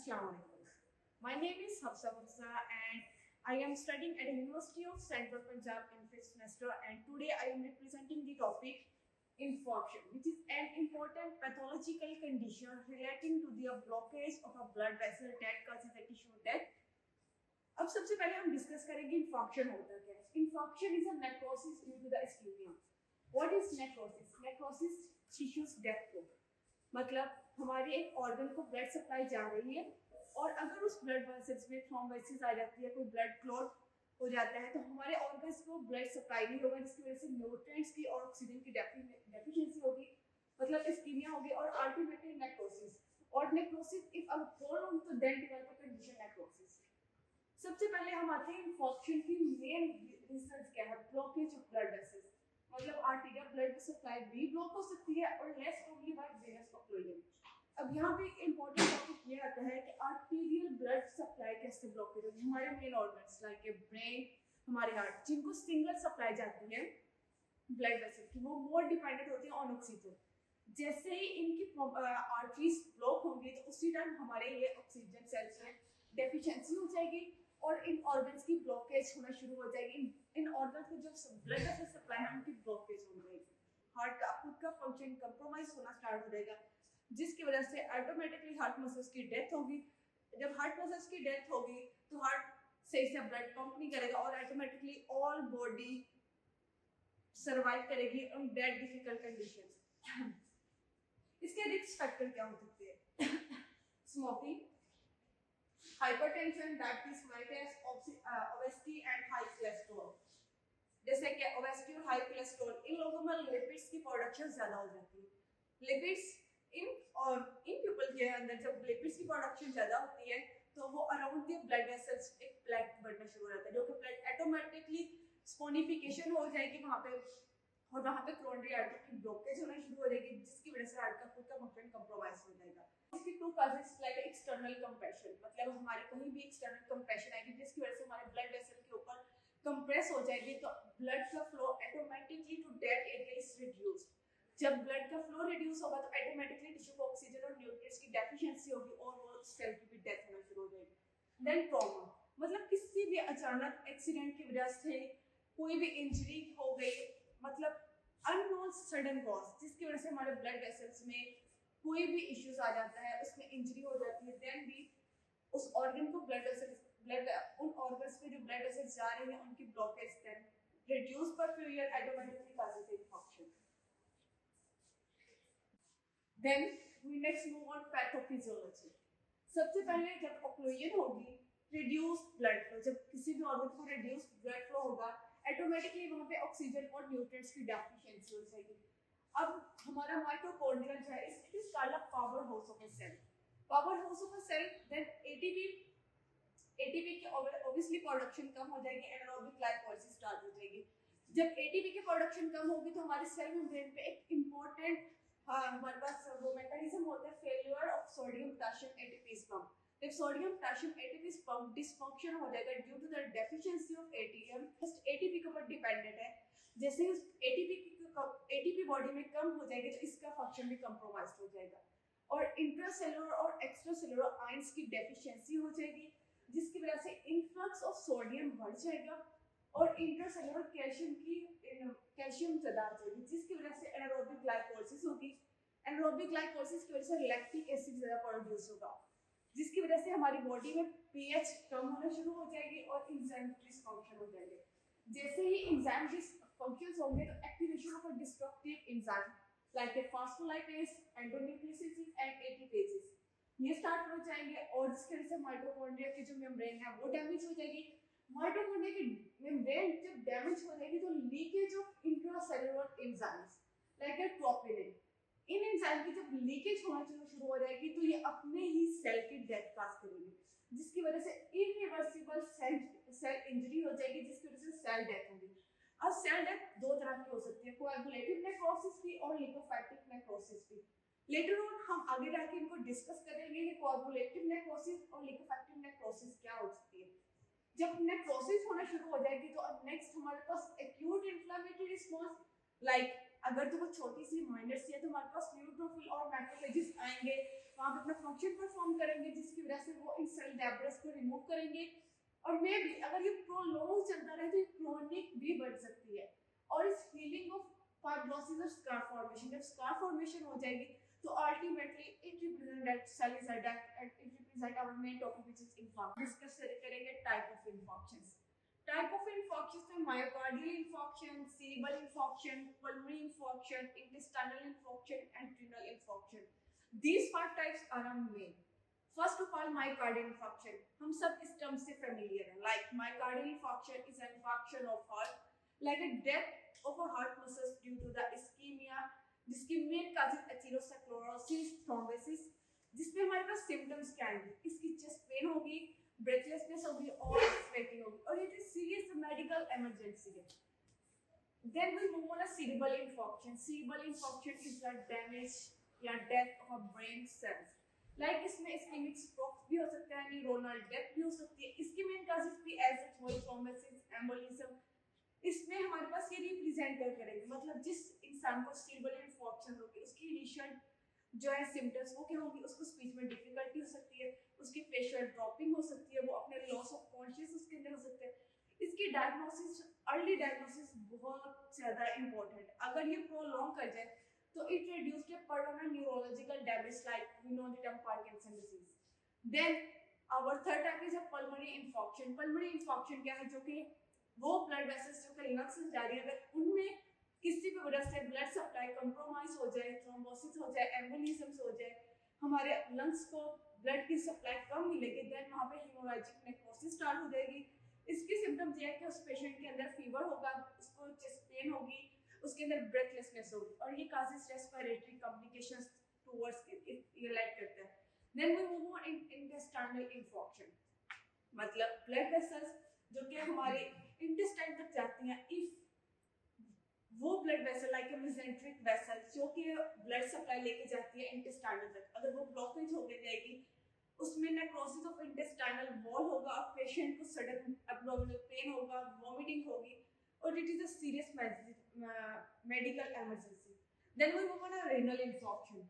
Assalamualaikum. My name is Hafsa Mirza and I am studying at the University of Central Punjab in 5th semester, and today I am representing the topic infarction, which is an important pathological condition relating to the blockage of a blood vessel that causes a tissue death. अब सबसे पहले हम discuss करेंगे infarction होता क्या है। Infarction is a necrosis due to the ischemia. What is necrosis? Necrosis tissues death को, मतलब हमारे एक ऑर्गन को ब्लड सप्लाई जा रही है और अगर उस ब्लड वेसल्स में थ्रोम्बोसिस आ जाती है, कोई ब्लड क्लॉट हो जाता है, तो हमारे ऑर्गन्स को ब्लड सप्लाई नहीं होगा, जिसकी वजह से न्यूट्रिएंट्स की और ऑक्सीजन की डेफिशिएंसी होगी, मतलब इस्कीमिया होगी और अल्टीमेटली नेक्रोसिस। और नेक्रोसिस इफ अ प्रोलॉन्ग तो then develop a condition necrosis. सबसे पहले हम आते हैं इन्फॉक्शन की मेन रीजंस क्या है। ब्लॉकेज ऑफ ब्लड वेसल्स, मतलब आर्टेरियल ब्लड सप्लाई भी ब्लॉक हो सकती है और less only by venous occlusion. अब यहाँ पे एक इम्पोर्टेंट टॉपिक ये आता है कि आर्टेरियल ब्लड सप्लाई कैसे ब्लॉकेज होगी। हमारे मेन ऑर्गन्स लाइक ब्रेन, हमारे हार्ट, जिनको सिंगल सप्लाई जाती है ब्लड वेसल की, वो मोर डिपेंडेंट होते हैं ऑन ऑक्सीजन। जैसे ही इनकी आर्टरीज ब्लॉक होंगी तो उसी टाइम हमारे ये ऑक्सीजन सेल्स में डेफिशिएंसी हो जाएगी और इन ऑर्गन्स की ब्लॉकेज होना शुरू हो जाएगी। इन ऑर्गन्स को जो ब्लड वेसल सप्लाई है उनकी ब्लॉकेज हो जाएगी, हार्ट का खुद का फंक्शन कंप्रोमाइज होना स्टार्ट हो जाएगा, जिसकी वजह से ऑटोमेटिकली हार्ट मसल्स की डेथ होगी। जब हार्ट मसल्स की डेथ होगी तो हार्ट सही से ब्लड पंप नहीं करेगा और ऑटोमेटिकली ऑल बॉडी सर्वाइव करेगी इन दैट डिफिकल्ट कंडीशंस। इसके रिस्क फैक्टर क्या हो सकते हैं? Smoking, hypertension, diabetes, obesity and high cholesterol. जैसे कि ओबेसिटी और हाई कोलेस्ट्रॉल, इन लोगों में लिपिड्स की प्रोडक्शन ज्यादा हो जाती है। लिपिड्स इन पीपल के अंदर जब लिपिड्स की प्रोडक्शन ज्यादा होती है तो वो अराउंड द ब्लड वेसल्स एक प्लेक बनना शुरू हो जाता है, जो कि ब्लड ऑटोमेटिकली स्पोनिफिकेशन हो जाएगी वहां पे, और वहां पे कोरोनरी आर्टरी की ब्लॉकेज होना शुरू हो जाएगी, जिसकी वजह से हार्ट का खुद का फंक्शन कंप्रोमाइज हो जाएगा। इसकी two causes like external compression, मतलब हमारे कहीं भी एक्सटर्नल कंप्रेशन आएगी जिसकी वजह से हमारे ब्लड वेसल के ऊपर कंप्रेस हो जाएगी, तो ब्लड का flow automatically to that area is reduced. जब ब्लड का फ्लो रिड्यूस होगा तो ऑटोमेटिकली टिश्यू को ऑक्सीजन और न्यूट्रिएंट्स की डेफिशिएंसी होगी और वो सेल की भी डेथ होना शुरू हो जाएगी। देन ट्रॉमा, मतलब किसी भी अचानक एक्सीडेंट की वजह से कोई भी इंजरी हो गई, मतलब अननोन सडन कॉज, जिसकी वजह से हमारे ब्लड वेसल्स में कोई भी इश्यूज आ जाता है, उसमें इंजरी हो जाती है, देन भी उस ऑर्गन को उन ऑर्गन्स पे जो ब्लड वेसल्स जा रहे हैं उनकी ब्लॉकेज देन रिड्यूस पर period automatically causes infection. Then we next move on pathophysiology. सबसे पहले जब ऑक्लूजन होगी, रिड्यूस ब्लड फ्लो, जब किसी भी ऑर्गन को रिड्यूस ब्लड फ्लो होगा ऑटोमेटिकली वहां पे ऑक्सीजन और न्यूट्रिएंट्स की डेफिशिएंसी हो जाएगी। अब हमारा माइटोकॉन्ड्रिया जो है it is called a power house of a cell. Power house of a cell, then ATP की ऑब्वियसली प्रोडक्शन कम हो जाएगी, एनारोबिक ग्लाइकोलाइसिस स्टार्ट हो जाएगी। जब एटीपी की प्रोडक्शन कम होगी तो हमारे सेल मेम्ब्रेन पे एक इंपॉर्टेंट हमारे पास वो मैकेनिज्म होता है, failure of sodium potassium ATPase pump. जब sodium potassium ATPase pump dysfunction हो जाएगा due to the deficiency of ATM, just ATP के ऊपर डिपेंडेंट है। जैसे एटीपी बॉडी में कम हो जाएगी तो इसका फंक्शन भी कंप्रोमाइज हो जाएगा और इंट्रासेलुलर और एक्स्ट्रासेलुलर आयंस की डेफिशिएंसी हो जाएगी, जिसकी वजह से इनफ्लक्स ऑफ सोडियम बढ़ जाएगा और इंट्रासेलुलर कैल्शियम ज्यादा आ जाएगी, जिसकी वजह से एनारोबिक ग्लाइकोलाइसिस होगी। एनारोबिक ग्लाइकोलाइसिस की वजह से लैक्टिक एसिड ज्यादा प्रोड्यूस होगा, जिसकी वजह से हमारी बॉडी में पीएच कम होना शुरू हो जाएगी और एंजाइम डिसफंक्शन हो जाएंगे। जैसे ही एंजाइम डिसफंक्शंस होंगे तो activation of a destructive enzyme like a phospholipase, endonucleases and ATPases ये स्टार्ट हो जाएंगे और जिसकी वजह से माइटोकॉन्ड्रिया की जो मेम्ब्रेन है वो डैमेज हो जाएगी। माइटोकॉन्ड्रिया की मेम्ब्रेन जब डैमेज हो जाएगी तो leakage of intracellular enzymes like a troponin, in enzyme की जब लीकेज होना शुरू हो जाएगी तो ये अपने ही सेल की डेथ काज करेंगे, जिसकी वजह से इरिवर्सिबल सेल इंजरी हो जाएगी, जिसकी वजह से सेल डेथ होगी। अब सेल डेथ दो तरह की हो सकती है, कोएगुलेटिव नेक्रोसिस भी और लिपोफाइटिक नेक्रोसिस भी। लेटर ऑन हम आगे जाके इनको डिस्कस करेंगे कि कोएगुलेटिव नेक्रोसिस और लिपोफाइटिक नेक्रोसिस क्या हो सकती है। जब नेक्रोसिस होना शुरू हो जाएगी तो अब नेक्स्ट हमारे पास एक्यूट इन्फ्लेमेटरी रिस्पांस, लाइक अगर तो वो छोटी सी माइनर सी है तो हमारे पास न्यूट्रोफिल और मैक्रोफेजेस आएंगे, वहां पे अपना फंक्शन परफॉर्म करेंगे, जिसकी वजह वजह से वो इन सेल डेब्रिस को रिमूव करेंगे। और मे भी अगर ये प्रोलॉन्ग चलता रहे तो क्रोनिक भी बढ़ सकती है। और इस फीलिंग ऑफ फाइब्रोसिस और स्कार फॉर्मेशन, जब स्कार फॉर्मेशन हो जाएगी तो ultimately it represent that cell is a death and it represent our main topic which is information. Discuss करेंगे type of informations. Type of informations में myocardial information, cerebral information, pulmonary information, intestinal information and renal information. These 5 types are main. First of all, myocardial infarction. हम सब इस term से familiar हैं. Like myocardial infarction is an infarction of heart, like a death of a heart muscles due to the ischemia, जिसकी main cause है atherosclerosis, thrombosis, जिसमें हमारे पास symptoms क्या आएंगे? इसकी chest pain होगी, breathlessness होगी और sweating होगी और ये serious medical emergency है. Then we move on to cerebral infarction. Cerebral infarction is the damage या death of brain cells. Like इसमें इस्केमिक स्ट्रोक भी हो सकता है, न्यूरोनल डेथ भी हो सकती है। इसकी मेन कॉजेस भी एज थ्रोम्बोसिस, एम्बोलिज्म। इसमें हमारे पास ये रिप्रेजेंट करेंगे, मतलब जिस इंसान को सेरेब्रल इंफॉर्मेशन होगी उसकी इनिशियल जो है सिम्टम्स वो क्या होंगी, उसको स्पीच में डिफिकल्टी हो सकती है, उसकी फेशियल ड्रॉपिंग हो सकती है, वो अपने लॉस ऑफ कॉन्शियस उसके अंदर हो सकते हैं। इसकी डायग्नोसिस, अर्ली डायग्नोसिस बहुत ज़्यादा इंपॉर्टेंट। अगर ये प्रोलॉन्ग कर जाए तो it reduced a permanent neurological damage like we know the term Parkinson disease. Then our third type is a pulmonary infarction. Pulmonary infarction क्या है, जो कि वो blood vessels जो कि lungs से जा रही है, अगर उनमें किसी भी वजह से blood supply compromise हो जाए, thrombosis हो जाए, embolisms हो जाए, हमारे lungs को blood की supply कम मिलेगी, then वहाँ पे hemorrhagic necrosis start हो जाएगी। इसकी symptoms ये है कि उस patient के अंदर fever होगा, उसको chest pain होगी, उसके अंदर ब्रेथलेसनेस होगी और ये काजेस रेस्पिरेटरी कॉम्प्लिकेशंस टुवर्ड्स ये लाइक करते हैं। Then we move on intestinal information, मतलब ब्लड वेसल्स जो कि हमारे इंटेस्टाइन तक जाती हैं। इफ वो blood vessel like a mesenteric vessel जो कि ब्लड सप्लाई लेके जाती है इंटेस्टाइनल तक, अगर वो ब्लॉकेज हो जाएगी उसमें नेक्रोसिस ऑफ इंटेस्टाइनल वॉल होगा और पेशेंट को सडन एब्डोमिनल पेन होगा, वॉमिटिंग होगी और it is a serious medical emergency. Then we move on a renal information,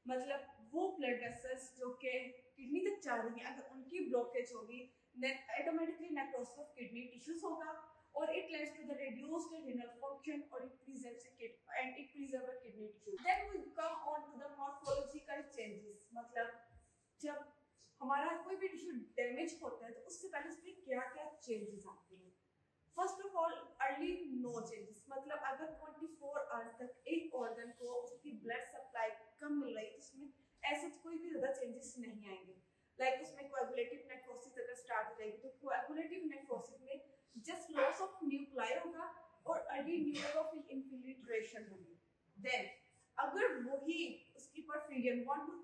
मतलब वो ब्लड वेसल्स जो कि किडनी तक जा रही हैं, अगर उनकी ब्लॉकेज होगी then automatically necrosis of kidney tissues होगा और it leads to the reduced renal function और it preserves kidney tissue. Then we come on to the morphological changes, मतलब जब हमारा कोई भी टिश्यू डैमेज होता है तो उससे पहले उसमें क्या-क्या चेंजेस आते हैं। First of all early no changes, मतलब अगर 24 आवर्स तक एक ऑर्गन को उसकी ब्लड सप्लाई कम मिल रही है तो उसमें ऐसा कोई भी ज़्यादा चेंजेस नहीं आएंगे। लाइक उसमें कोएगुलेटिव नेक्रोसिस अगर स्टार्ट हो जाएगी तो कोएगुलेटिव नेक्रोसिस में जस्ट लॉस ऑफ न्यूक्लाई होगा और अर्ली न्यूरोफिल इन्फिल्ट्रेशन होगी। देन अगर वही उसकी परफ्यूजन 1 to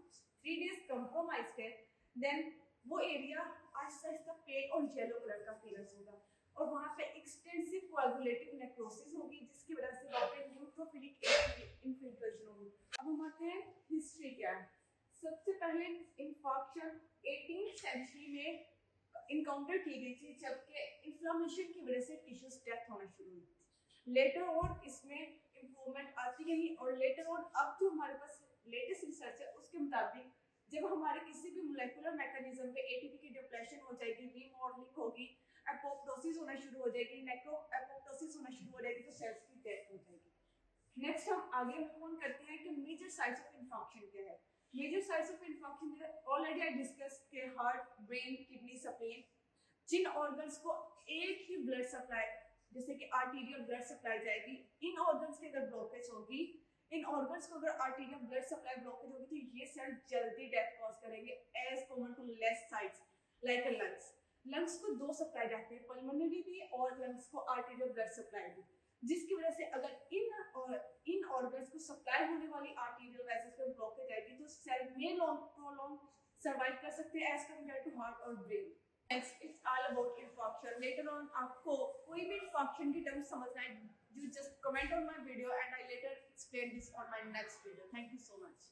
3 डेज कंप्रोमाइज है देन वो एरिया आहिस्ता आहिस्ता पेल और येलो कलर का अपीयरेंस होगा और वहाँ पे एक्सटेंसिव कोएगुलेटिव नेक्रोसिस होगी जिसकी वजह से वहाँ पे न्यूट्रोफिलिक इन्फिल्ट्रेशन होगी। अब हम आते हैं हिस्ट्री क्या है। सबसे पहले इंफॉर्मेशन 18th सेंचुरी में इनकाउंटर की गई थी जबकि इन्फ्लेमेशन की वजह से टिश्यूज डेथ होना शुरू हुई थी। लेटर ऑन इसमें इम्प्रूवमेंट आती गई और लेटर ऑन अब जो हमारे पास लेटेस्ट रिसर्च है उसके मुताबिक जब हमारे किसी भी मोलेकुलर मैकेनिज्म पे एटीपी की डिप्लेशन हो जाएगी, रीमॉडलिंग होगी, एपोप्टोसिस होना शुरू हो जाएगी, नेक्रोएपोप्टोसिस होना शुरू हो जाएगी तो सेल्स की डेथ हो जाएगी। नेक्स्ट हम आगे मूव ऑन करते हैं कि मेजर साइट्स ऑफ इंफॉर्मेशन क्या है। Major sites of information already I discuss के हार्ट, ब्रेन, किडनी, स्प्लीन, जिन ऑर्गन्स को एक ही ब्लड सप्लाई जैसे कि आर्टीरियल ब्लड सप्लाई जाएगी, इन ऑर्गन्स की अगर ब्लॉकेज होगी, इन ऑर्गन्स को अगर आर्टीरियल ब्लड सप्लाई ब्लॉकेज होगी तो ये सेल जल्दी डेथ कॉज करेंगे as common to less sites like lungs. Lungs को दो सप्लाई जाते हैं, पल्मोनरी भी और लंग्स को आर्टीरियल ब्लड सप्लाई भी, जिसकी वजह से अगर इन ऑर्गन्स को सप्लाई होने वाली आर्टीरियल वेसल्स में ब्लॉकेज आएगी तो सेल में प्रोलॉन्ग सर्वाइव कर सकते हैं एज कम्पेयर टू हार्ट और brain. Next, it's all about infarction. Later on, आपको कोई भी infarction की terms समझना है, you just comment on my video and I later explain this on my next video. Thank you so much.